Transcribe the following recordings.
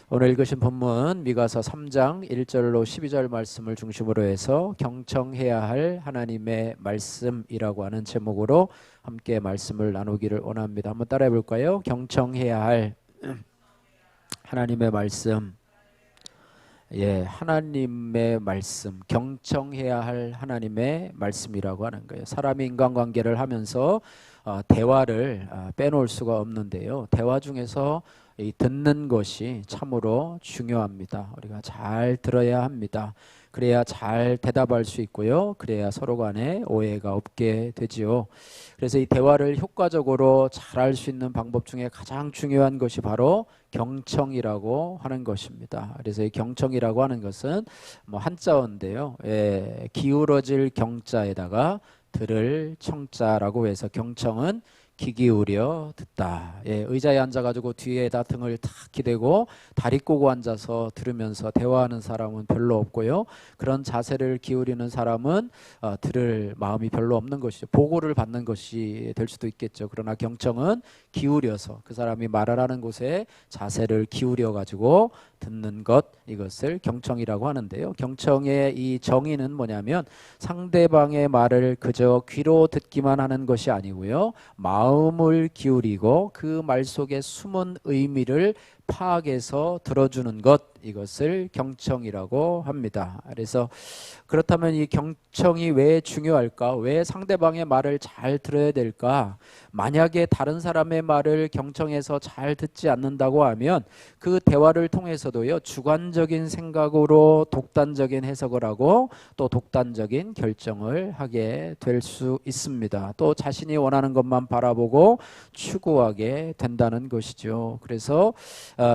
오늘 읽으신 본문 미가서 3장 1절로 12절 말씀을 중심으로 해서 경청해야 할 하나님의 말씀이라고 하는 제목으로 함께 말씀을 나누기를 원합니다. 한번 따라해 볼까요? 경청해야 할 하나님의 말씀. 하나님의 말씀, 경청해야 할 하나님의 말씀이라고 하는 거예요. 사람이 인간관계를 하면서 대화를 빼놓을 수가 없는데요. 대화 중에서 이 듣는 것이 참으로 중요합니다. 우리가 잘 들어야 합니다. 그래야 잘 대답할 수 있고요. 그래야 서로 간에 오해가 없게 되지요. 그래서 이 대화를 효과적으로 잘 할 수 있는 방법 중에 가장 중요한 것이 바로 경청이라고 하는 것입니다. 그래서 이 경청이라고 하는 것은 한자어인데요. 기울어질 경자에다가 들을 청자라고 해서 경청은 귀 기울여 듣다. 의자에 앉아가지고 뒤에다 등을 탁 기대고 다리 꼬고 앉아서 들으면서 대화하는 사람은 별로 없고요. 그런 자세를 기울이는 사람은 들을 마음이 별로 없는 것이죠. 보고를 받는 것이 될 수도 있겠죠. 그러나 경청은 기울여서 그 사람이 말을 하는 곳에 자세를 기울여 가지고 듣는 것, 이것을 경청이라고 하는데요. 경청의 이 정의는 뭐냐면 상대방의 말을 그저 귀로 듣기만 하는 것이 아니고요. 마음을 기울이고 그 말 속에 숨은 의미를 파악해서 들어주는 것, 이것을 경청이라고 합니다. 그래서 그렇다면 이 경청이 왜 중요할까? 왜 상대방의 말을 잘 들어야 될까? 만약에 다른 사람의 말을 경청해서 잘 듣지 않는다고 하면 그 대화를 통해서도요, 주관적인 생각으로 독단적인 해석을 하고 또 독단적인 결정을 하게 될 수 있습니다. 또 자신이 원하는 것만 바라보고 추구하게 된다는 것이죠. 그래서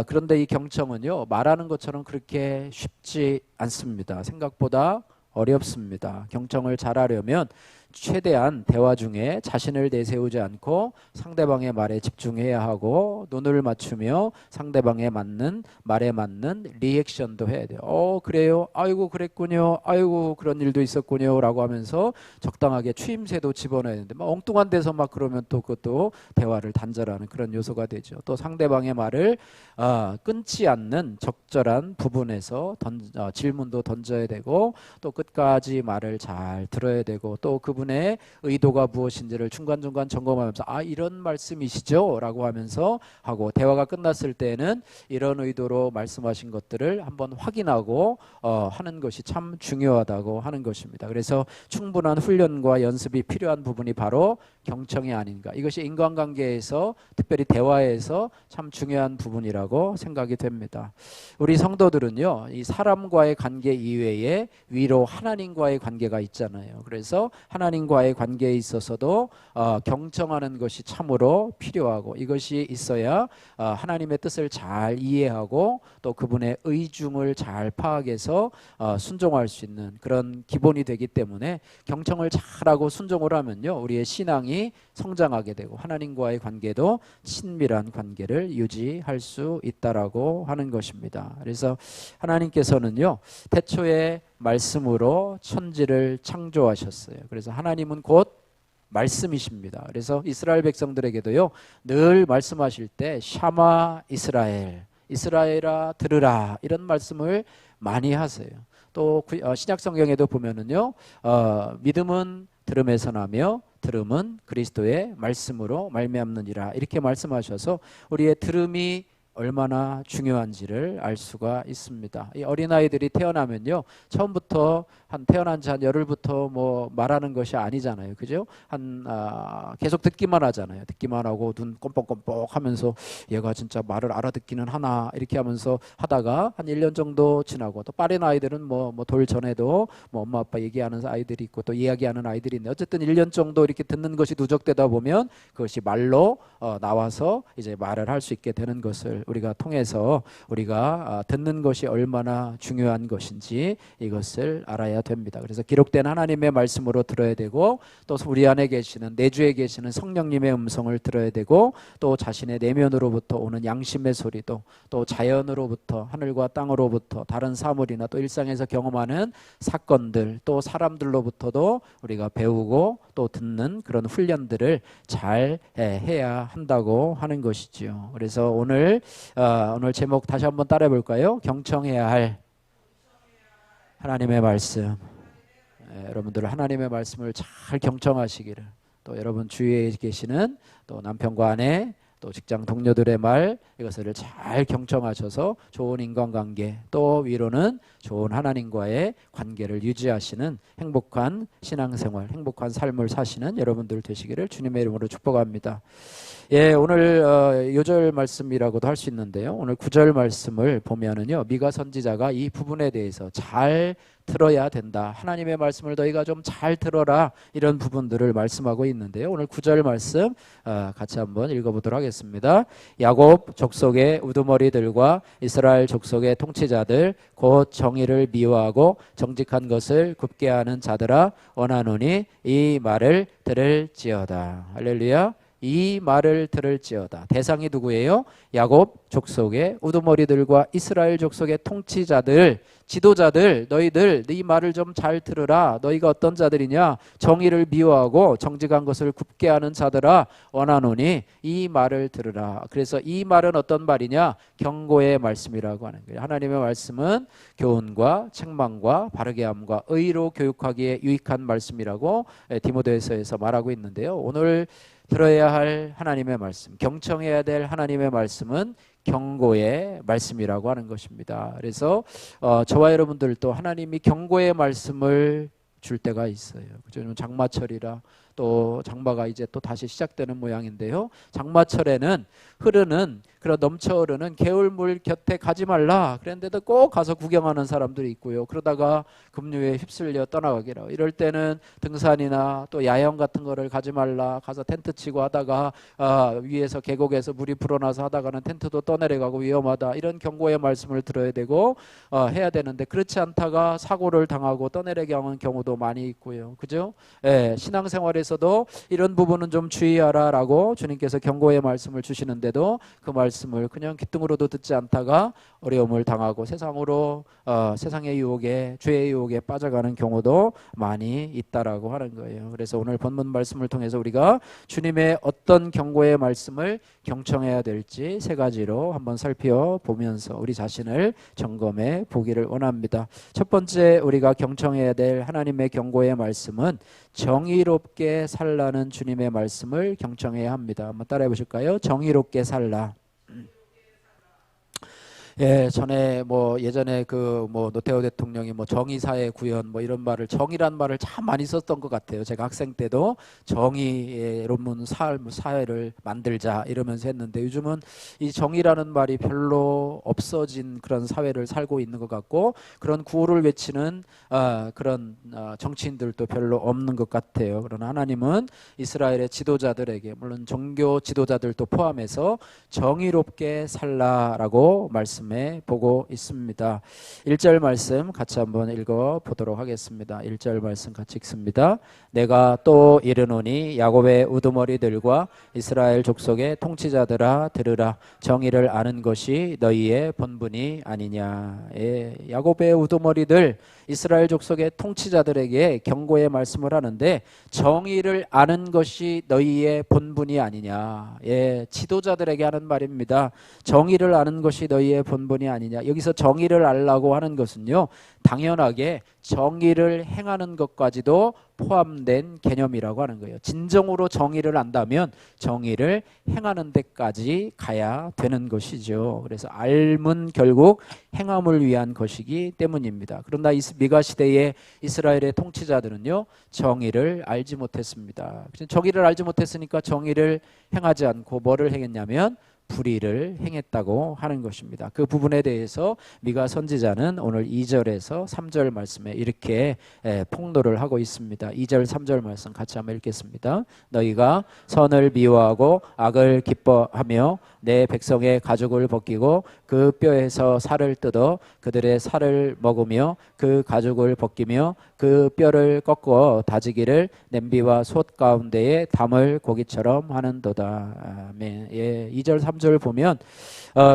그런데 이 경청은요, 말하는 것처럼 그렇게 쉽지 않습니다. 생각보다 어렵습니다. 경청을 잘하려면 최대한 대화 중에 자신을 내세우지 않고 상대방의 말에 집중해야 하고 눈을 맞추며 상대방의 말에 맞는 리액션도 해야 돼요. 그래요? 아이고 그랬군요. 아이고 그런 일도 있었군요. 라고 하면서 적당하게 추임새도 집어넣어야 되는데 엉뚱한 데서 막 그러면 또 그것도 대화를 단절하는 그런 요소가 되죠. 또 상대방의 말을 끊지 않는 적절한 부분에서 질문도 던져야 되고 또 끝까지 말을 잘 들어야 되고 또 그분의 의도가 무엇인지를 중간중간 점검하면서 이런 말씀이시죠? 라고 하면서 하고 대화가 끝났을 때는 이런 의도로 말씀하신 것들을 한번 확인하고 하는 것이 참 중요하다고 하는 것입니다. 그래서 충분한 훈련과 연습이 필요한 부분이 바로 경청이 아닌가. 이것이 인간관계에서 특별히 대화에서 참 중요한 부분이라고 생각이 됩니다. 우리 성도들은요, 이 사람과의 관계 이외에 위로 하나님과의 관계가 있잖아요. 그래서 하나님과의 관계에 있어서도 경청하는 것이 참으로 필요하고 이것이 있어야 하나님의 뜻을 잘 이해하고 또 그분의 의중을 잘 파악해서 순종할 수 있는 그런 기본이 되기 때문에 경청을 잘하고 순종을 하면요, 우리의 신앙이 성장하게 되고 하나님과의 관계도 친밀한 관계를 유지할 수 있다라고 하는 것입니다. 그래서 하나님께서는요, 태초에 말씀으로 천지를 창조하셨어요. 그래서 하나님은 곧 말씀이십니다. 그래서 이스라엘 백성들에게도요, 늘 말씀하실 때 샤마 이스라엘, 이스라엘아 들으라, 이런 말씀을 많이 하세요. 또 신약 성경에도 보면은요, 믿음은 들음에서 나며 들음은 그리스도의 말씀으로 말미암느니라, 이렇게 말씀하셔서 우리의 들음이 얼마나 중요한지를 알 수가 있습니다. 이 어린아이들이 태어나면요, 처음부터 태어난 지 한 열흘부터 말하는 것이 아니잖아요. 그죠? 계속 듣기만 하잖아요. 듣기만 하고 눈 껌뻑껌뻑 하면서 얘가 진짜 말을 알아듣기는 하나, 이렇게 하면서 하다가 한 1년 정도 지나고, 또 빠른 아이들은 돌 전에도 엄마 아빠 얘기하는 아이들이 있고 또 이야기하는 아이들이 있는데 어쨌든 1년 정도 이렇게 듣는 것이 누적되다 보면 그것이 말로 나와서 이제 말을 할 수 있게 되는 것을 우리가 통해서 우리가 듣는 것이 얼마나 중요한 것인지 이것을 알아야 됩니다. 그래서 기록된 하나님의 말씀으로 들어야 되고 또 우리 안에 계시는 내주에 계시는 성령님의 음성을 들어야 되고 또 자신의 내면으로부터 오는 양심의 소리도 또 자연으로부터 하늘과 땅으로부터 다른 사물이나 또 일상에서 경험하는 사건들 또 사람들로부터도 우리가 배우고 또 듣는 그런 훈련들을 잘 해야 한다고 하는 것이지요. 그래서 오늘 제목 다시 한번 따라해 볼까요? 경청해야 할 하나님의 말씀. 여러분들 하나님의 말씀을 잘 경청하시기를, 또 여러분 주위에 계시는 또 남편과 아내, 또 직장 동료들의 말, 이것을 잘 경청하셔서 좋은 인간관계, 또 위로는 좋은 하나님과의 관계를 유지하시는 행복한 신앙생활, 행복한 삶을 사시는 여러분들 되시기를 주님의 이름으로 축복합니다. 예, 오늘 요절 말씀이라고도 할 수 있는데요. 오늘 9절 말씀을 보면은요, 미가 선지자가 이 부분에 대해서 잘 들어야 된다. 하나님의 말씀을 너희가 좀 잘 들어라. 이런 부분들을 말씀하고 있는데요. 오늘 9절 말씀 같이 한번 읽어보도록 하겠습니다. 야곱 족속의 우두머리들과 이스라엘 족속의 통치자들, 곧 정의를 미워하고 정직한 것을 굽게 하는 자들아, 원하노니 이 말을 들을지어다. 할렐루야. 이 말을 들을지어다. 대상이 누구예요? 야곱 족속의 우두머리들과 이스라엘 족속의 통치자들, 지도자들, 너희들 이 말을 좀 잘 들으라. 너희가 어떤 자들이냐? 정의를 미워하고 정직한 것을 굽게 하는 자들아, 원하노니 이 말을 들으라. 그래서 이 말은 어떤 말이냐? 경고의 말씀이라고 하는 거예요. 하나님의 말씀은 교훈과 책망과 바르게 함과 의로 교육하기에 유익한 말씀이라고 디모데후서에서 말하고 있는데요. 오늘 들어야 할 하나님의 말씀, 경청해야 될 하나님의 말씀은 경고의 말씀이라고 하는 것입니다. 그래서 저와 여러분들도 하나님이 경고의 말씀을 줄 때가 있어요. 그죠? 장마철이라 또 장마가 이제 또 다시 시작되는 모양인데요. 장마철에는 흐르는, 그런 넘쳐 흐르는 개울물 곁에 가지 말라 그랬는데도 꼭 가서 구경하는 사람들이 있고요. 그러다가 급류에 휩쓸려 떠나가기로. 이럴 때는 등산이나 또 야영 같은 거를 가지 말라, 가서 텐트 치고 하다가 위에서 계곡에서 물이 불어나서 하다가는 텐트도 떠내려가고 위험하다, 이런 경고의 말씀을 들어야 되고 해야 되는데, 그렇지 않다가 사고를 당하고 떠내려가는 경우도 많이 있고요. 그죠? 예, 신앙생활에서도 이런 부분은 좀 주의하라라고 주님께서 경고의 말씀을 주시는데도 그 말씀을 그냥 귀등으로도 듣지 않다가 어려움을 당하고 세상으로 세상의 유혹에, 죄의 유혹에 빠져가는 경우도 많이 있다라고 하는 거예요. 그래서 오늘 본문 말씀을 통해서 우리가 주님의 어떤 경고의 말씀을 경청해야 될지 세 가지로 한번 살펴보면서 우리 자신을 점검해 보기를 원합니다. 첫 번째, 우리가 경청해야 될 하나님의 경고의 말씀은 정의롭게 살라는 주님의 말씀을 경청해야 합니다. 한번 따라해 보실까요? 정의롭게 살라. 예, 전에 예전에 노태우 대통령이 정의사회 구현 이런 말을, 정의란 말을 참 많이 썼던 것 같아요. 제가 학생 때도 정의롭은 사회를 만들자 이러면서 했는데, 요즘은 이 정의라는 말이 별로 없어진 그런 사회를 살고 있는 것 같고, 그런 구호를 외치는 그런 정치인들도 별로 없는 것 같아요. 그러나 하나님은 이스라엘의 지도자들에게, 물론 종교 지도자들도 포함해서 정의롭게 살라라고 말씀해 보고 있습니다. 1절 말씀 같이 한번 읽어보도록 하겠습니다. 1절 말씀 같이 읽습니다. 내가 또 이르노니 야곱의 우두머리들과 이스라엘 족속의 통치자들아, 들으라. 정의를 아는 것이 너희의 본분이 아니냐. 예, 야곱의 우두머리들, 이스라엘 족속의 통치자들에게 경고의 말씀을 하는데, 정의를 아는 것이 너희의 본분이 아니냐. 예, 지도자들에게 하는 말입니다. 정의를 아는 것이 너희의 본분이 아니냐. 여기서 정의를 알라고 하는 것은요, 당연하게 정의를 행하는 것까지도 포함된 개념이라고 하는 거예요. 진정으로 정의를 안다면 정의를 행하는 데까지 가야 되는 것이죠. 그래서 알문 결국 행함을 위한 것이기 때문입니다. 그러나 미가 시대의 이스라엘의 통치자들은요, 정의를 알지 못했습니다. 정의를 알지 못했으니까 정의를 행하지 않고 뭐를 행했냐면 불의를 행했다고 하는 것입니다. 그 부분에 대해서 미가 선지자는 오늘 2절에서 3절 말씀에 이렇게 폭로를 하고 있습니다. 2절 3절 말씀 같이 한번 읽겠습니다. 너희가 선을 미워하고 악을 기뻐하며 내 백성의 가죽을 벗기고 그 뼈에서 살을 뜯어 그들의 살을 먹으며 그 가죽을 벗기며 그 뼈를 꺾어 다지기를 냄비와 솥 가운데에 담을 고기처럼 하는도다. 아멘. 예, 2절 3절 보면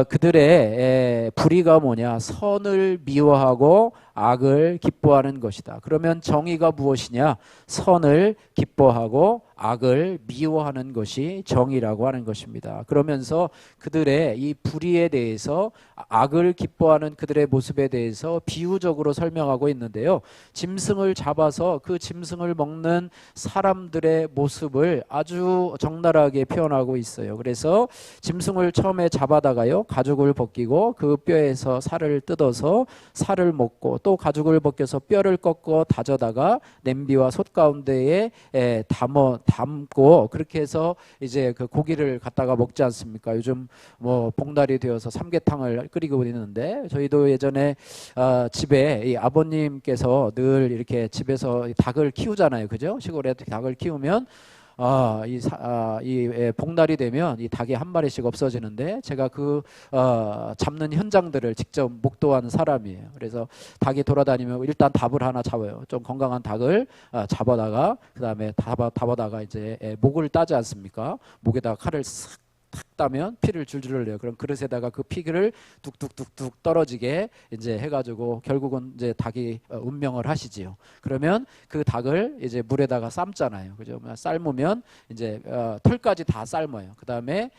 그들의 불의가 뭐냐? 선을 미워하고 악을 기뻐하는 것이다. 그러면 정의가 무엇이냐? 선을 기뻐하고 악을 미워하는 것이 정의라고 하는 것입니다. 그러면서 그들의 이 불의에 대해서, 악을 기뻐하는 그들의 모습에 대해서 비유적으로 설명하고 있는데요. 짐승을 잡아서 그 짐승을 먹는 사람들의 모습을 아주 적나라하게 표현하고 있어요. 그래서 짐승을 처음에 잡아다가요, 가죽을 벗기고 그 뼈에서 살을 뜯어서 살을 먹고, 또 가죽을 벗겨서 뼈를 꺾어 다져다가 냄비와 솥 가운데에 담고, 그렇게 해서 이제 그 고기를 갖다가 먹지 않습니까? 요즘 뭐 봉다리 되어서 삼계탕을 끓이고 있는데, 저희도 예전에 집에 이 아버님께서 늘 이렇게 집에서 닭을 키우잖아요, 그죠? 시골에 닭을 키우면 복날이 되면 이 닭이 한 마리씩 없어지는데, 제가 잡는 현장들을 직접 목도한 사람이에요. 그래서 닭이 돌아다니면 일단 답을 하나 잡아요. 좀 건강한 닭을 잡아다가, 그 다음에 잡아다가 이제 목을 따지 않습니까? 목에다가 칼을 싹 따면 피를 줄줄 흘려요. 그럼 그릇에다가 그 피를 뚝뚝뚝뚝 떨어지게 이제 해가지고 결국은 이제 닭이 운명을 하시지요. 그러면 그 닭을 이제 물에다가 삶잖아요, 그죠? 삶으면 이제 털까지 다 삶아요. 그 다음에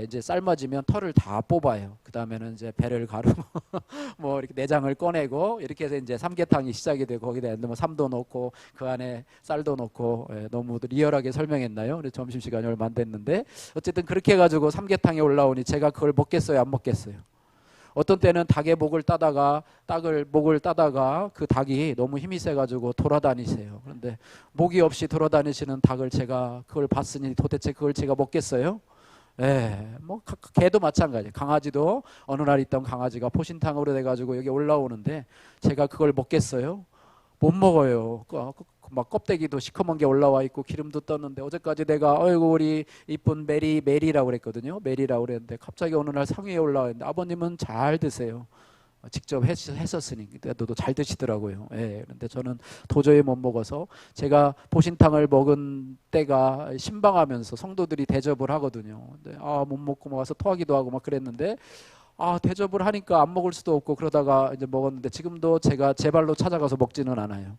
이제 삶아지면 털을 다 뽑아요. 그 다음에는 이제 배를 가르고 뭐 이렇게 내장을 꺼내고, 이렇게 해서 이제 삼계탕이 시작이 되고, 거기다 뭐 삼도 넣고 그 안에 쌀도 넣고, 너무 리얼하게 설명했나요? 그래서 점심시간이 얼마 안 됐는데, 어쨌든 그렇게 해가지고 삼계탕에 올라오니 제가 그걸 먹겠어요, 안 먹겠어요? 어떤 때는 닭의 목을 따다가 그 닭이 너무 힘이 세가지고 돌아다니세요. 그런데 목이 없이 돌아다니시는 닭을 제가 그걸 봤으니 도대체 그걸 제가 먹겠어요? 뭐 개도 마찬가지. 강아지도 어느 날 있던 강아지가 포신탕으로 돼가지고 여기 올라오는데 제가 그걸 먹겠어요? 못 먹어요. 막 껍데기도 시커먼 게 올라와 있고 기름도 떴는데, 어제까지 내가 우리 이쁜 메리라고 그랬거든요. 메리라고 그랬는데 갑자기 어느 날 상위에 올라왔는데, 아버님은 잘 드세요. 직접 했었으니 너도 잘 드시더라고요. 그런데 저는 도저히 못 먹어서, 제가 보신탕을 먹은 때가 신방하면서 성도들이 대접을 하거든요. 근데 못 먹고 막 와서 토하기도 하고 막 그랬는데, 대접을 하니까 안 먹을 수도 없고 그러다가 이제 먹었는데, 지금도 제가 제 발로 찾아가서 먹지는 않아요.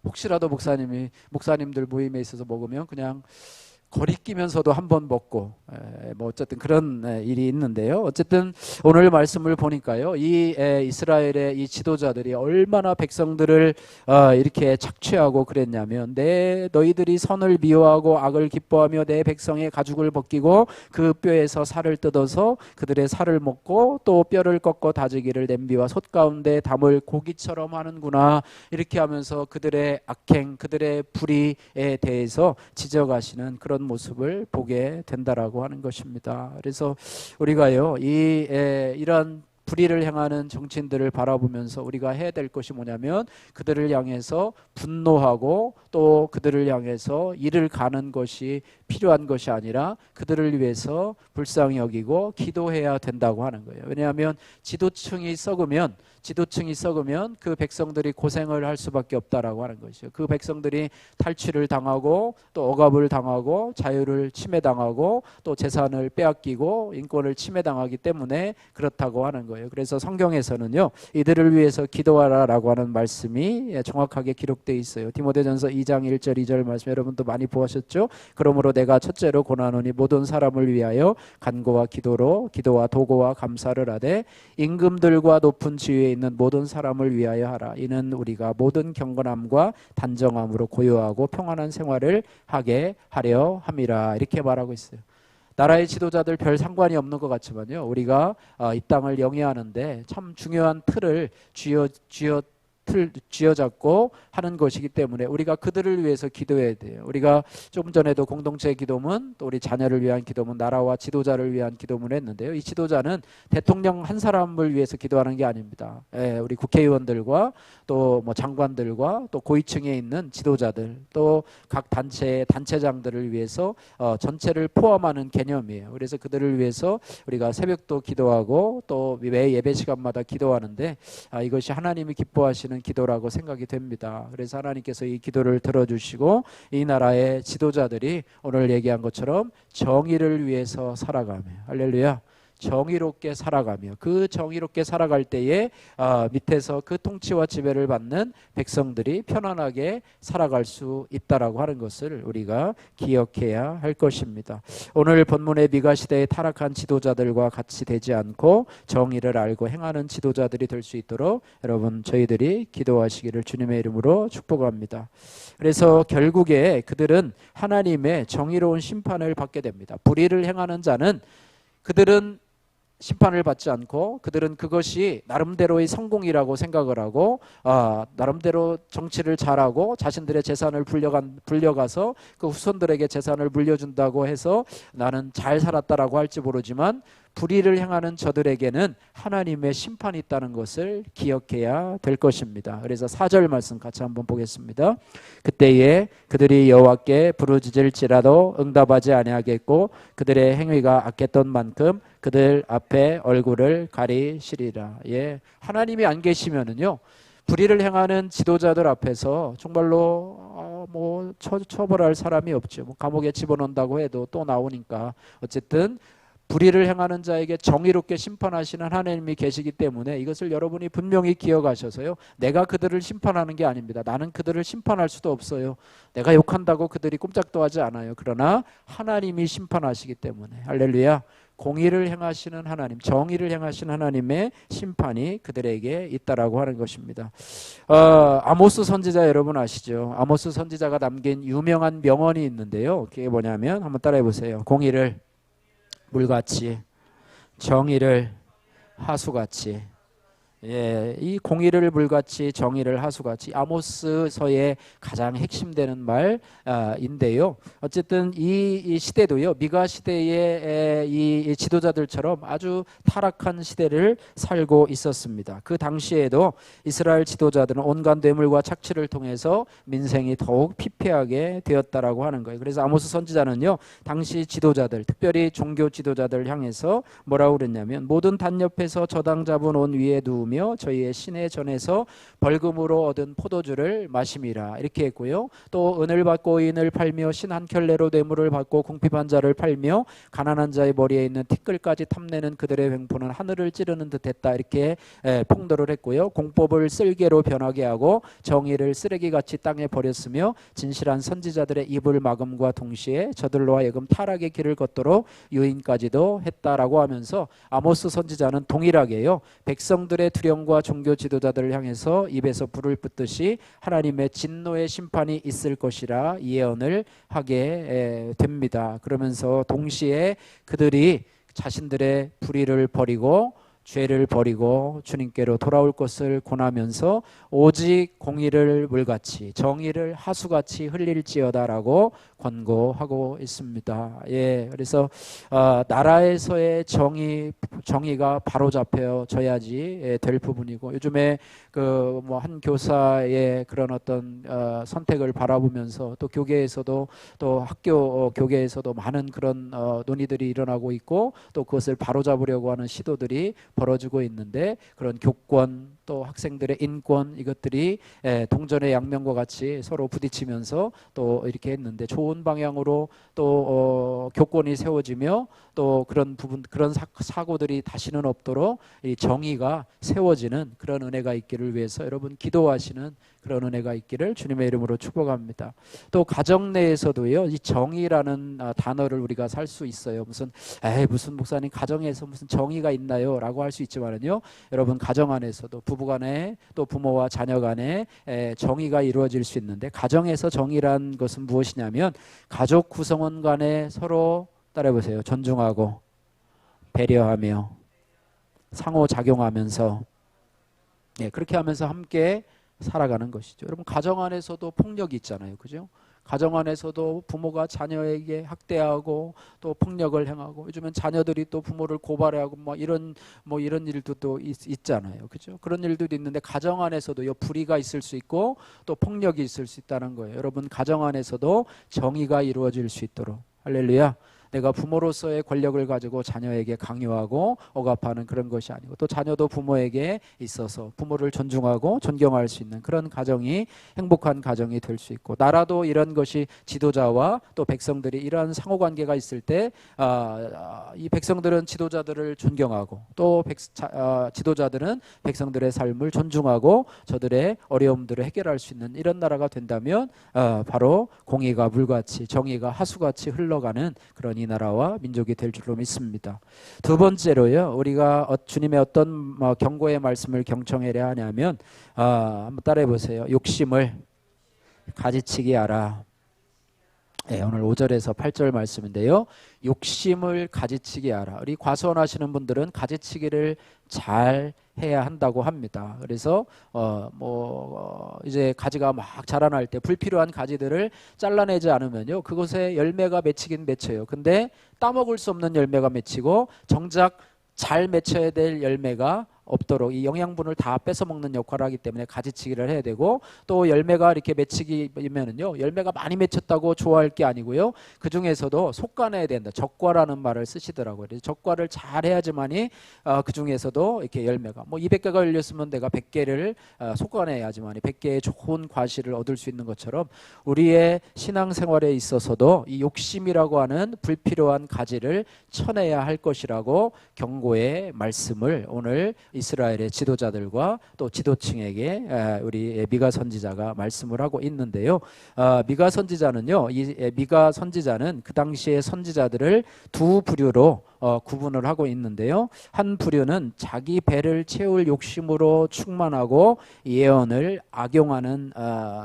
혹시라도 목사님들 모임에 있어서 먹으면 그냥 거리끼면서도 한번 먹고, 뭐 어쨌든 그런 일이 있는데요. 어쨌든 오늘 말씀을 보니까요, 이 이스라엘의 이 지도자들이 얼마나 백성들을 이렇게 착취하고 그랬냐면, 너희들이 선을 미워하고 악을 기뻐하며 내 백성의 가죽을 벗기고 그 뼈에서 살을 뜯어서 그들의 살을 먹고, 또 뼈를 꺾어 다지기를 냄비와 솥 가운데 담을 고기처럼 하는구나. 이렇게 하면서 그들의 악행, 그들의 불의에 대해서 지적하시는 그런 모습을 보게 된다라고 하는 것입니다. 그래서 우리가요, 이런 불의를 행하는 정치인들을 바라보면서 우리가 해야 될 것이 뭐냐면, 그들을 향해서 분노하고 또 그들을 향해서 이를 가는 것이 필요한 것이 아니라 그들을 위해서 불쌍히 여기고 기도해야 된다고 하는 거예요. 왜냐하면 지도층이 썩으면 그 백성들이 고생을 할 수밖에 없다라고 하는 것이죠. 그 백성들이 탈취를 당하고 또 억압을 당하고 자유를 침해당하고 또 재산을 빼앗기고 인권을 침해당하기 때문에 그렇다고 하는 거예요. 그래서 성경에서는요, 이들을 위해서 기도하라라고 하는 말씀이 정확하게 기록되어 있어요. 디모데전서 2장 1절 2절 말씀 여러분도 많이 보셨죠? 그러므로 내가 첫째로 고난하노니 모든 사람을 위하여 간구와 기도와 도고와 감사를 하되 임금들과 높은 지위에 있는 모든 사람을 위하여 하라. 이는 우리가 모든 경건함과 단정함으로 고요하고 평안한 생활을 하게 하려 함이라. 이렇게 말하고 있어요. 나라의 지도자들 별 상관이 없는 것 같지만요, 우리가 이 땅을 영위하는데 참 중요한 틀을 쥐어잡고 하는 것이기 때문에 우리가 그들을 위해서 기도해야 돼요. 우리가 조금 전에도 공동체 기도문, 또 우리 자녀를 위한 기도문, 나라와 지도자를 위한 기도문을 했는데요, 이 지도자는 대통령 한 사람을 위해서 기도하는 게 아닙니다. 우리 국회의원들과 또 뭐 장관들과 또 고위층에 있는 지도자들, 또 각 단체장들을 위해서 전체를 포함하는 개념이에요. 그래서 그들을 위해서 우리가 새벽도 기도하고 또 매 예배 시간마다 기도하는데, 이것이 하나님이 기뻐하시는 기도라고 생각이 됩니다. 그래서 하나님께서 이 기도를 들어주시고 이 나라의 지도자들이 오늘 얘기한 것처럼 정의를 위해서 살아가며, 할렐루야, 정의롭게 살아가며 그 정의롭게 살아갈 때에 밑에서 그 통치와 지배를 받는 백성들이 편안하게 살아갈 수 있다라고 하는 것을 우리가 기억해야 할 것입니다. 오늘 본문의 미가 시대의 타락한 지도자들과 같이 되지 않고 정의를 알고 행하는 지도자들이 될 수 있도록 여러분 저희들이 기도하시기를 주님의 이름으로 축복합니다. 그래서 결국에 그들은 하나님의 정의로운 심판을 받게 됩니다. 불의를 행하는 자는 그들은 심판을 받지 않고 그들은 그것이 나름대로의 성공이라고 생각을 하고 나름대로 정치를 잘하고 자신들의 재산을 불려가서 그 후손들에게 재산을 물려준다고 해서 나는 잘 살았다라고 할지 모르지만 불의를 행하는 저들에게는 하나님의 심판이 있다는 것을 기억해야 될 것입니다. 그래서 4절 말씀 같이 한번 보겠습니다. 그때에 그들이 여호와께 부르짖을지라도 응답하지 아니하겠고 그들의 행위가 악했던 만큼 그들 앞에 얼굴을 가리시리라. 예, 하나님이 안 계시면은요 불의를 행하는 지도자들 앞에서 정말로 뭐 처벌할 사람이 없죠. 뭐 감옥에 집어넣는다고 해도 또 나오니까 어쨌든 불의를 행하는 자에게 정의롭게 심판하시는 하나님이 계시기 때문에 이것을 여러분이 분명히 기억하셔서요. 내가 그들을 심판하는 게 아닙니다. 나는 그들을 심판할 수도 없어요. 내가 욕한다고 그들이 꼼짝도 하지 않아요. 그러나 하나님이 심판하시기 때문에 할렐루야. 공의를 행하시는 하나님, 정의를 행하시는 하나님의 심판이 그들에게 있다라고 하는 것입니다. 아모스 선지자 여러분 아시죠? 아모스 선지자가 남긴 유명한 명언이 있는데요. 그게 뭐냐면 한번 따라해 보세요. 공의를 물같이, 정의를 하수같이. 예, 이 공의를 물같이 정의를 하수같이 아모스서의 가장 핵심되는 말인데요. 어쨌든 이 시대도요 미가 시대의 이 지도자들처럼 아주 타락한 시대를 살고 있었습니다. 그 당시에도 이스라엘 지도자들은 온갖 뇌물과 착취를 통해서 민생이 더욱 피폐하게 되었다라고 하는 거예요. 그래서 아모스 선지자는요 당시 지도자들 특별히 종교 지도자들 향해서 뭐라고 그랬냐면 모든 단옆에서 저당 잡은 온 위에 누우며 저희의 시내 전에서 벌금으로 얻은 포도주를 마심이라 이렇게 했고요. 또 은을 받고 인을 팔며 신 한 켤레로 뇌물을 받고 궁핍한 자를 팔며 가난한 자의 머리에 있는 티끌까지 탐내는 그들의 횡포는 하늘을 찌르는 듯했다 이렇게 폭로를 했고요. 공법을 쓸개로 변하게 하고 정의를 쓰레기같이 땅에 버렸으며 진실한 선지자들의 입을 막음과 동시에 저들로 하여금 타락의 길을 걷도록 유인까지도 했다라고 하면서 아모스 선지자는 동일하게요 백성들의 두려움과 종교 지도자들을 향해서 입에서 불을 뿜듯이 하나님의 진노의 심판이 있을 것이라 예언을 하게 됩니다. 그러면서 동시에 그들이 자신들의 불의를 버리고 죄를 버리고 주님께로 돌아올 것을 권하면서 오직 공의를 물같이 정의를 하수같이 흘릴지어다라고 권고하고 있습니다. 예, 그래서 나라에서의 정의가 바로 잡혀져야지 될 부분이고 요즘에 그 뭐 한 교사의 그런 어떤 선택을 바라보면서 또 교계에서도 또 학교 교계에서도 많은 그런 논의들이 일어나고 있고 또 그것을 바로 잡으려고 하는 시도들이 벌어지고 있는데 그런 교권 또 학생들의 인권 이것들이 동전의 양면과 같이 서로 부딪히면서 또 이렇게 했는데 좋은 방향으로 또 교권이 세워지며 또 그런 부분 그런 사고들이 다시는 없도록 이 정의가 세워지는 그런 은혜가 있기를 위해서 여러분 기도하시는 그런 은혜가 있기를 주님의 이름으로 축복합니다. 또 가정 내에서도요 이 정의라는 단어를 우리가 살 수 있어요. 무슨 목사님 가정에서 무슨 정의가 있나요? 라고 할 수 있지만은요 여러분 가정 안에서도 부부간에 또 부모와 자녀 간에 정의가 이루어질 수 있는데 가정에서 정의란 것은 무엇이냐면 가족 구성원 간에 서로 따라해보세요. 존중하고 배려하며 상호작용하면서 그렇게 하면서 함께 살아가는 것이죠. 여러분 가정 안에서도 폭력이 있잖아요. 그죠? 가정 안에서도 부모가 자녀에게 학대하고 또 폭력을 행하고 요즘엔 자녀들이 또 부모를 고발하고 이런 일도 또 있잖아요. 그죠? 그런 일들도 있는데 가정 안에서도 불의가 있을 수 있고 또 폭력이 있을 수 있다는 거예요. 여러분 가정 안에서도 정의가 이루어질 수 있도록 할렐루야. 내가 부모로서의 권력을 가지고 자녀에게 강요하고 억압하는 그런 것이 아니고, 또 자녀도 부모에게 있어서 부모를 존중하고 존경할 수 있는 그런 가정이 행복한 가정이 될 수 있고, 나라도 이런 것이 지도자와 또 백성들이 이러한 상호관계가 있을 때 이 백성들은 지도자들을 존경하고 또 지도자들은 백성들의 삶을 존중하고 저들의 어려움들을 해결할 수 있는 이런 나라가 된다면 바로 공의가 물같이 정의가 하수같이 흘러가는 그런 이 나라와 민족이 될 줄로 믿습니다. 두 번째로요, 우리가 주님의 어떤 경고의 말씀을 경청해야 하냐면 한번 따라해 보세요. 욕심을 가지치기 하라. 네, 오늘 5절에서 8절 말씀인데요. 욕심을 가지치기 하라. 우리 과수원하시는 분들은 가지치기를 잘 해야 한다고 합니다. 그래서 이제 가지가 막 자라날 때 불필요한 가지들을 잘라내지 않으면요, 그것에 열매가 맺히긴 맺혀요. 근데 따먹을 수 없는 열매가 맺히고 정작 잘 맺혀야 될 열매가 없도록 이 영양분을 다 뺏어 먹는 역할을 하기 때문에 가지치기를 해야 되고, 또 열매가 이렇게 맺히기면은요, 열매가 많이 맺혔다고 좋아할 게 아니고요, 그 중에서도 솎아내야 된다. 적과라는 말을 쓰시더라고요. 그래서 적과를 잘 해야지만이 그 중에서도 이렇게 열매가 200개가 열렸으면 내가 100개를 솎아내야지만이 100개의 좋은 과실을 얻을 수 있는 것처럼, 우리의 신앙생활에 있어서도 이 욕심이라고 하는 불필요한 가지를 쳐내야 할 것이라고 경고의 말씀을 오늘 이스라엘의 지도자들과 또 지도층에게 우리 미가 선지자가 말씀을 하고 있는데요. 미가 선지자는요, 이 미가 선지자는 그 당시의 선지자들을 두 부류로 구분을 하고 있는데요. 한 부류는 자기 배를 채울 욕심으로 충만하고 예언을 악용하는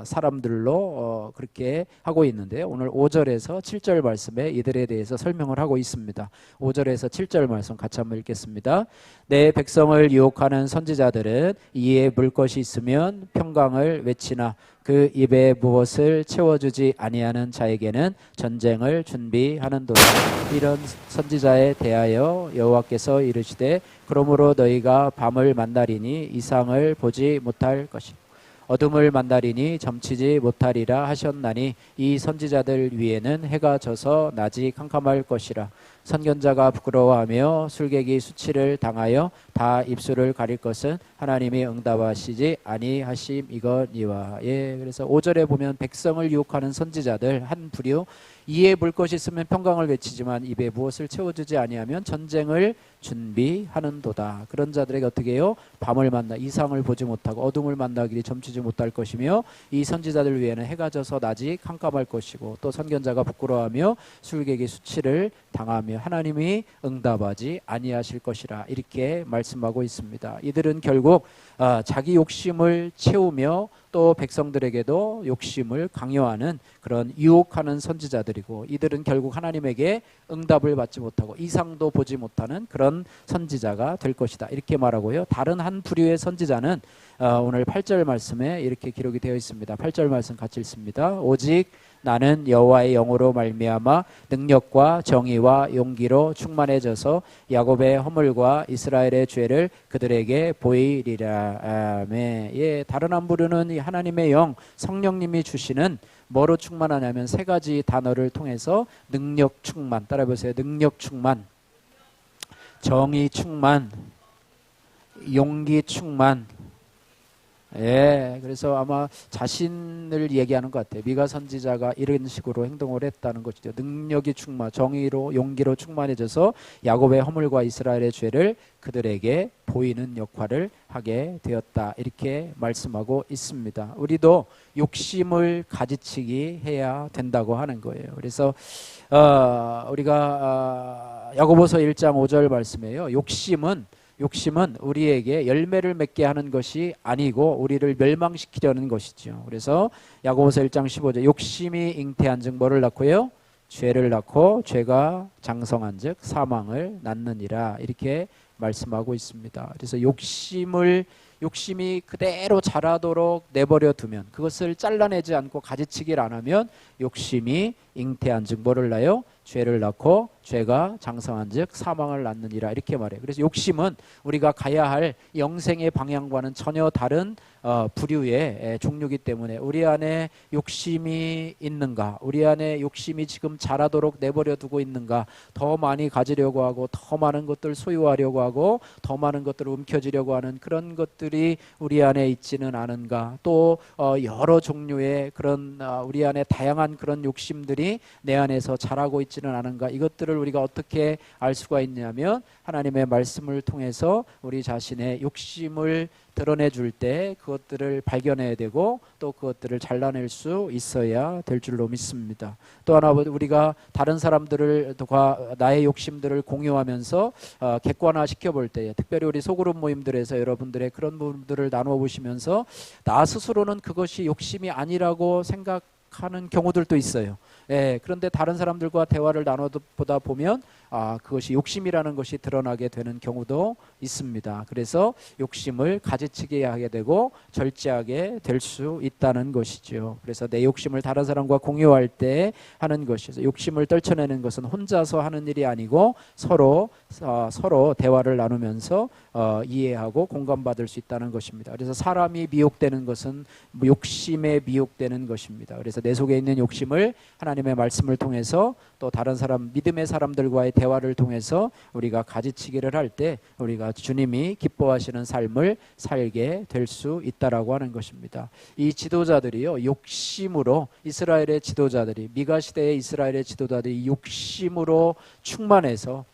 사람들로 그렇게 하고 있는데요. 오늘 5절에서 7절 말씀에 이들에 대해서 설명을 하고 있습니다. 5절에서 7절 말씀 같이 한번 읽겠습니다. 내 백성을 유혹하는 선지자들은 이에 물 것이 있으면 평강을 외치나 그 입에 무엇을 채워주지 아니하는 자에게는 전쟁을 준비하는도다. 이런 선지자에 대하여 여호와께서 이르시되 그러므로 너희가 밤을 만나리니 이상을 보지 못할 것이고 어둠을 만나리니 점치지 못하리라 하셨나니 이 선지자들 위에는 해가 져서 낮이 캄캄할 것이라. 선견자가 부끄러워하며 술객이 수치를 당하여 다 입술을 가릴 것은 하나님이 응답하시지 아니하심이거니와. 예, 그래서 5절에 보면 백성을 유혹하는 선지자들 한 부류, 이에 물 것이 있으면 평강을 외치지만 입에 무엇을 채워주지 아니하면 전쟁을 준비하는도다. 그런 자들에게 어떻게 해요? 밤을 만나 이상을 보지 못하고 어둠을 만나기를 점치지 못할 것이며, 이 선지자들 위에는 해가 져서 낮이 캄캄할 것이고, 또 선견자가 부끄러워하며 술객이 수치를 당하며 하나님이 응답하지 아니하실 것이라. 이렇게 말씀하고 있습니다. 이들은 결국 자기 욕심을 채우며 또 백성들에게도 욕심을 강요하는 그런 유혹하는 선지자들이고, 이들은 결국 하나님에게 응답을 받지 못하고 이상도 보지 못하는 그런 선지자가 될 것이다. 이렇게 말하고요. 다른 한 부류의 선지자는 오늘 8절 말씀에 이렇게 기록이 되어 있습니다. 8절 말씀 같이 읽습니다. 오직 나는 여호와의 영으로 말미암아 능력과 정의와 용기로 충만해져서 야곱의 허물과 이스라엘의 죄를 그들에게 보이리라. 아멘. 예, 다른 한 부류는 이 하나님의 영 성령님이 주시는 뭐로 충만하냐면 세 가지 단어를 통해서 능력 충만, 따라해 보세요. 능력 충만, 정의 충만, 용기 충만. 예, 그래서 아마 자신을 얘기하는 것 같아요. 미가 선지자가 이런 식으로 행동을 했다는 것이죠. 능력이 충만, 정의로 용기로 충만해져서 야곱의 허물과 이스라엘의 죄를 그들에게 보이는 역할을 하게 되었다. 이렇게 말씀하고 있습니다. 우리도 욕심을 가지치기 해야 된다고 하는 거예요. 그래서 우리가 야고보서 1장 5절 말씀이에요. 욕심은 우리에게 열매를 맺게 하는 것이 아니고 우리를 멸망시키려는 것이죠. 그래서 야고보서 1장 15절 욕심이 잉태한즉 뭐를 낳고요? 죄를 낳고 죄가 장성한즉 사망을 낳느니라. 이렇게 말씀하고 있습니다. 그래서 욕심이 그대로 자라도록 내버려 두면, 그것을 잘라내지 않고 가지치기를 안 하면 욕심이 잉태한즉 뭐를 낳아요? 죄를 낳고 죄가 장성한즉 사망을 낳느니라 이렇게 말해요. 그래서 욕심은 우리가 가야 할 영생의 방향과는 전혀 다른 부류의 종류이기 때문에 우리 안에 욕심이 있는가, 우리 안에 욕심이 지금 자라도록 내버려 두고 있는가, 더 많이 가지려고 하고 더 많은 것들 소유하려고 하고 더 많은 것들을 움켜쥐려고 하는 그런 것들이 우리 안에 있지는 않은가, 또 여러 종류의 그런 우리 안에 다양한 그런 욕심들이 내 안에서 자라고 있지는 않은가, 이것들을 우리가 어떻게 알 수가 있냐면 하나님의 말씀을 통해서 우리 자신의 욕심을 드러내 줄 때 그것들을 발견해야 되고 또 그것들을 잘라낼 수 있어야 될 줄로 믿습니다. 또 하나 우리가 다른 사람들과 나의 욕심들을 공유하면서 객관화 시켜볼 때, 특별히 우리 소그룹 모임들에서 여러분들의 그런 부분들을 나누어 보시면서 나 스스로는 그것이 욕심이 아니라고 생각하는 경우들도 있어요. 예, 그런데 다른 사람들과 대화를 나눠보다 보면 그것이 욕심이라는 것이 드러나게 되는 경우도 있습니다. 그래서 욕심을 가지치게 하게 되고 절제하게 될 수 있다는 것이죠. 그래서 내 욕심을 다른 사람과 공유할 때 하는 것이죠. 욕심을 떨쳐내는 것은 혼자서 하는 일이 아니고 서로 대화를 나누면서 이해하고 공감받을 수 있다는 것입니다. 그래서 사람이 미혹되는 것은 욕심에 미혹되는 것입니다. 그래서 내 속에 있는 욕심을 하나님의 말씀을 통해서 또 다른 사람, 믿음의 사람들과의 대화를 통해서 우리가 가지치기를 할 때 우리가 주님이 기뻐하시는 삶을 살게 될 수 있다라고 하는 것입니다. 이 지도자들이요, 욕심으로, 이스라엘의 지도자들이, 미가 시대의 이스라엘의 지도자들이 욕심으로 충만해서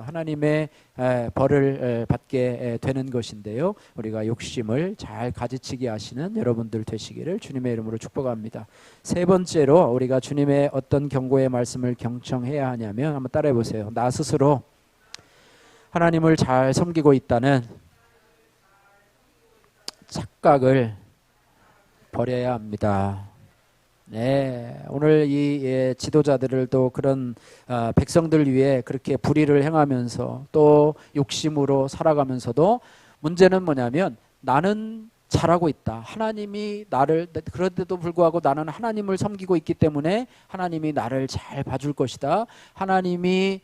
하나님의 벌을 받게 되는 것인데요, 우리가 욕심을 잘 가지치게 하시는 여러분들 되시기를 주님의 이름으로 축복합니다. 세 번째로 우리가 주님의 어떤 경고의 말씀을 경청해야 하냐면, 한번 따라해 보세요. 나 스스로 하나님을 잘 섬기고 있다는 착각을 버려야 합니다. 네, 오늘 이 지도자들을 또 그런 백성들 위해 그렇게 불의를 행하면서 또 욕심으로 살아가면서도 문제는 뭐냐면, 나는 잘하고 있다. 하나님이 나를, 그런데도 불구하고 나는 하나님을 섬기고 있기 때문에 하나님이 나를 잘 봐줄 것이다. 하나님이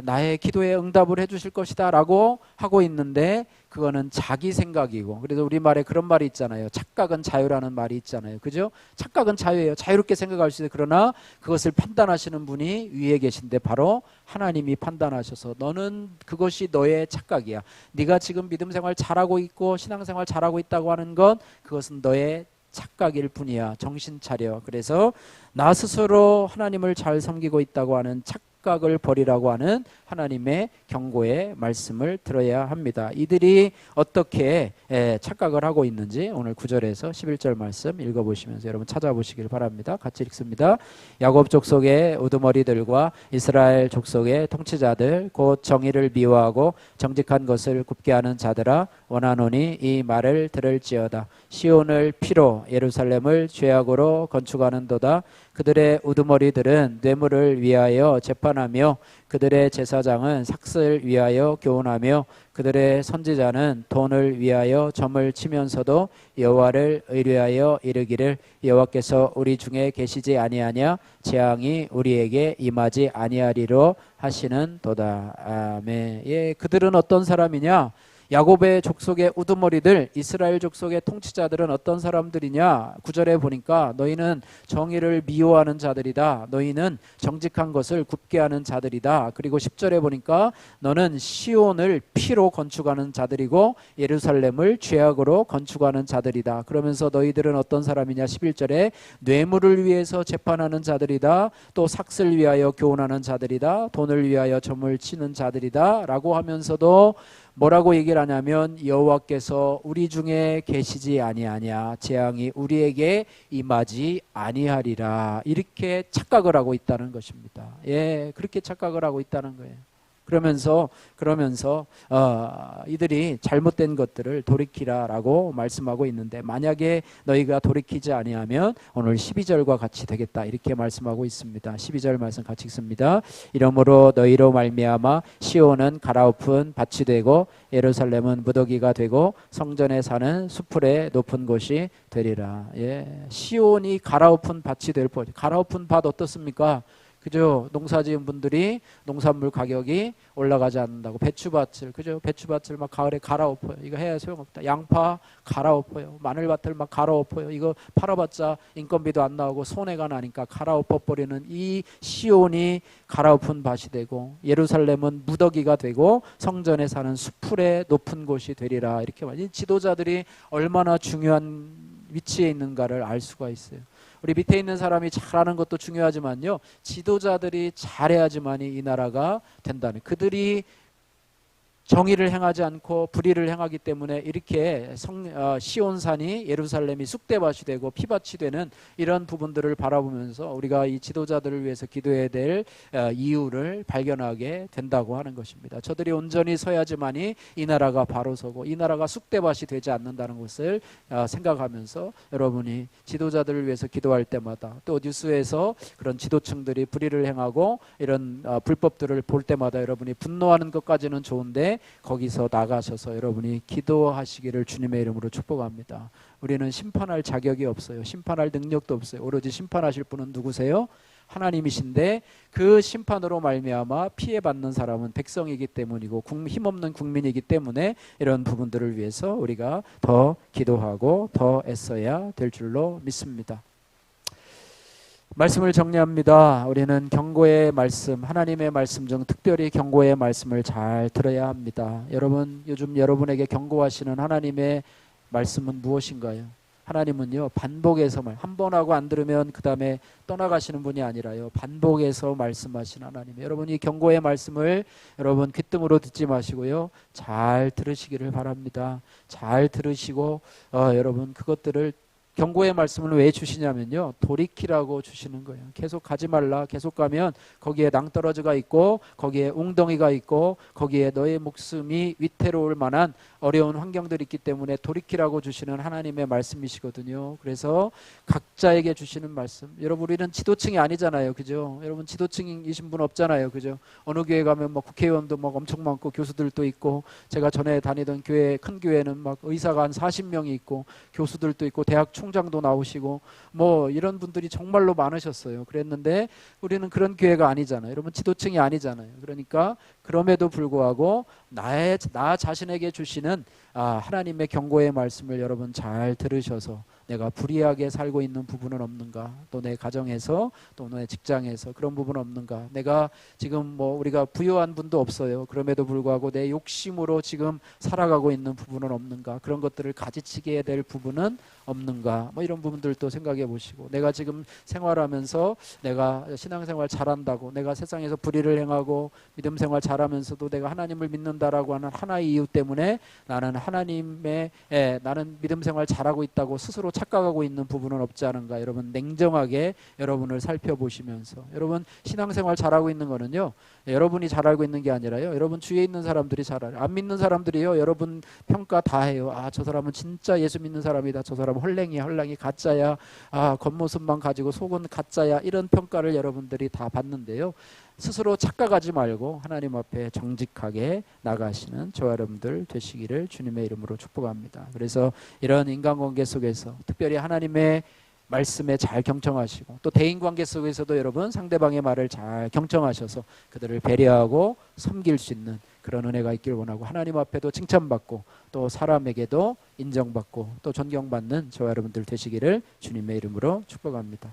나의 기도에 응답을 해주실 것이다 라고 하고 있는데, 그거는 자기 생각이고, 그래서 우리말에 그런 말이 있잖아요. 착각은 자유라는 말이 있잖아요. 그죠? 착각은 자유예요. 자유롭게 생각할 수 있어요. 그러나 그것을 판단하시는 분이 위에 계신데 바로 하나님이 판단하셔서 너는 그것이 너의 착각이야. 네가 지금 믿음 생활 잘하고 있고 신앙생활 잘하고 있다고 하는 건 그것은 너의 착각일 뿐이야. 정신 차려. 그래서 나 스스로 하나님을 잘 섬기고 있다고 하는 착각을 버리라고 하는 하나님의 경고의 말씀을 들어야 합니다. 이들이 어떻게 착각을 하고 있는지 오늘 9절에서 11절 말씀 읽어보시면서 여러분 찾아보시길 바랍니다. 같이 읽습니다. 야곱 족속의 우두머리들과 이스라엘 족속의 통치자들, 곧 정의를 미워하고 정직한 것을 굽게 하는 자들아, 원하노니 이 말을 들을지어다. 시온을 피로 예루살렘을 죄악으로 건축하는도다. 그들의 우두머리들은 뇌물을 위하여 재판하며 그들의 제사장은 삭슬 위하여 교훈하며 그들의 선지자는 돈을 위하여 점을 치면서도 여호와를 의뢰하여 이르기를 여호와께서 우리 중에 계시지 아니하냐, 재앙이 우리에게 임하지 아니하리로 하시는 도다. 아멘. 예, 그들은 어떤 사람이냐? 야곱의 족속의 우두머리들, 이스라엘 족속의 통치자들은 어떤 사람들이냐? 9절에 보니까 너희는 정의를 미워하는 자들이다. 너희는 정직한 것을 굽게 하는 자들이다. 그리고 10절에 보니까 너는 시온을 피로 건축하는 자들이고 예루살렘을 죄악으로 건축하는 자들이다. 그러면서 너희들은 어떤 사람이냐? 11절에 뇌물을 위해서 재판하는 자들이다. 또 삭슬 위하여 교훈하는 자들이다. 돈을 위하여 점을 치는 자들이다 라고 하면서도 뭐라고 얘기를 하냐면, 여호와께서 우리 중에 계시지 아니하냐, 재앙이 우리에게 임하지 아니하리라, 이렇게 착각을 하고 있다는 것입니다. 예, 그렇게 착각을 하고 있다는 거예요. 그러면서 이들이 잘못된 것들을 돌이키라라고 말씀하고 있는데, 만약에 너희가 돌이키지 아니하면 오늘 12절과 같이 되겠다, 이렇게 말씀하고 있습니다. 12절 말씀 같이 읽습니다. 이러므로 너희로 말미암아 시온은 갈아엎은 밭이 되고 예루살렘은 무더기가 되고 성전에 사는 수풀의 높은 곳이 되리라. 예, 시온이 갈아엎은 밭이 될 것. 갈아엎은 밭 어떻습니까? 그죠? 농사지은 분들이 농산물 가격이 올라가지 않는다고 배추밭을, 그죠? 배추밭을 막 가을에 갈아엎어요. 이거 해야 소용없다. 양파 갈아엎어요. 마늘밭을 막 갈아엎어요. 이거 팔아봤자 인건비도 안 나오고 손해가 나니까 갈아엎어버리는 이 시온이 갈아엎은 밭이 되고, 예루살렘은 무더기가 되고 성전에 사는 수풀의 높은 곳이 되리라. 이렇게 말해요. 이 지도자들이 얼마나 중요한 위치에 있는가를 알 수가 있어요. 우리 밑에 있는 사람이 잘하는 것도 중요하지만요, 지도자들이 잘해야지만이 이 나라가 된다는, 그들이 정의를 행하지 않고 불의를 행하기 때문에 이렇게 시온산이 예루살렘이 쑥대밭이 되고 피밭이 되는 이런 부분들을 바라보면서 우리가 이 지도자들을 위해서 기도해야 될 이유를 발견하게 된다고 하는 것입니다. 저들이 온전히 서야지만이 이 나라가 바로 서고 이 나라가 쑥대밭이 되지 않는다는 것을 생각하면서 여러분이 지도자들을 위해서 기도할 때마다, 또 뉴스에서 그런 지도층들이 불의를 행하고 이런 불법들을 볼 때마다 여러분이 분노하는 것까지는 좋은데 거기서 나가셔서 여러분이 기도하시기를 주님의 이름으로 축복합니다. 우리는 심판할 자격이 없어요. 심판할 능력도 없어요. 오로지 심판하실 분은 누구세요? 하나님이신데, 그 심판으로 말미암아 피해받는 사람은 백성이기 때문이고 힘없는 국민이기 때문에 이런 부분들을 위해서 우리가 더 기도하고 더 애써야 될 줄로 믿습니다. 말씀을 정리합니다. 우리는 경고의 말씀, 하나님의 말씀 중 특별히 경고의 말씀을 잘 들어야 합니다. 여러분, 요즘 여러분에게 경고하시는 하나님의 말씀은 무엇인가요? 하나님은요, 반복해서 한 번 하고 안 들으면 그 다음에 떠나가시는 분이 아니라요, 반복해서 말씀하신 하나님. 여러분, 이 경고의 말씀을 여러분 귓등으로 듣지 마시고요, 잘 들으시기를 바랍니다. 잘 들으시고 여러분 그것들을, 경고의 말씀을 왜 주시냐면요, 돌이키라고 주시는 거예요. 계속 가지 말라. 계속 가면 거기에 낭떠러지가 있고 거기에 웅덩이가 있고 거기에 너의 목숨이 위태로울 만한 어려운 환경들이 있기 때문에 돌이키라고 주시는 하나님의 말씀이시거든요. 그래서 각자에게 주시는 말씀. 여러분, 우리는 지도층이 아니잖아요. 그죠? 여러분, 지도층이신 분 없잖아요. 그죠? 어느 교회 가면 막 국회의원도 막 엄청 많고 교수들도 있고, 제가 전에 다니던 교회, 큰 교회는 막 의사가 한 40명이 있고 교수들도 있고 대학 총장도 나오시고 뭐 이런 분들이 정말로 많으셨어요. 그랬는데 우리는 그런 교회가 아니잖아요. 여러분, 지도층이 아니잖아요. 그러니까 그럼에도 불구하고 나 자신에게 주시는 하나님의 경고의 말씀을 여러분 잘 들으셔서 내가 불의하게 살고 있는 부분은 없는가, 또 내 가정에서 또 내 직장에서 그런 부분은 없는가, 내가 지금 뭐 우리가 부유한 분도 없어요. 그럼에도 불구하고 내 욕심으로 지금 살아가고 있는 부분은 없는가, 그런 것들을 가지치게 될 부분은 없는가, 뭐 이런 부분들도 생각해 보시고, 내가 지금 생활하면서 내가 신앙생활 잘한다고, 내가 세상에서 불의를 행하고 믿음 생활 잘하면서도 내가 하나님을 믿는다라고 하는 하나의 이유 때문에 나는 나는 믿음 생활 잘하고 있다고 스스로 착각하고 있는 부분은 없지 않은가. 여러분, 냉정하게 여러분을 살펴보시면서, 여러분 신앙생활 잘하고 있는 거는요, 여러분이 잘 알고 있는 게 아니라요, 여러분 주위에 있는 사람들이 잘 알아요. 안 믿는 사람들이요, 여러분 평가 다 해요. 저 사람은 진짜 예수 믿는 사람이다, 저 사람은 헐랭이야, 가짜야, 겉모습만 가지고 속은 가짜야, 이런 평가를 여러분들이 다 받는데요, 스스로 착각하지 말고 하나님 앞에 정직하게 나가시는 저와 여러분들 되시기를 주님의 이름으로 축복합니다. 그래서 이런 인간관계 속에서 특별히 하나님의 말씀에 잘 경청하시고, 또 대인관계 속에서도 여러분 상대방의 말을 잘 경청하셔서 그들을 배려하고 섬길 수 있는 그런 은혜가 있길 원하고, 하나님 앞에도 칭찬받고 또 사람에게도 인정받고 또 존경받는 저와 여러분들 되시기를 주님의 이름으로 축복합니다.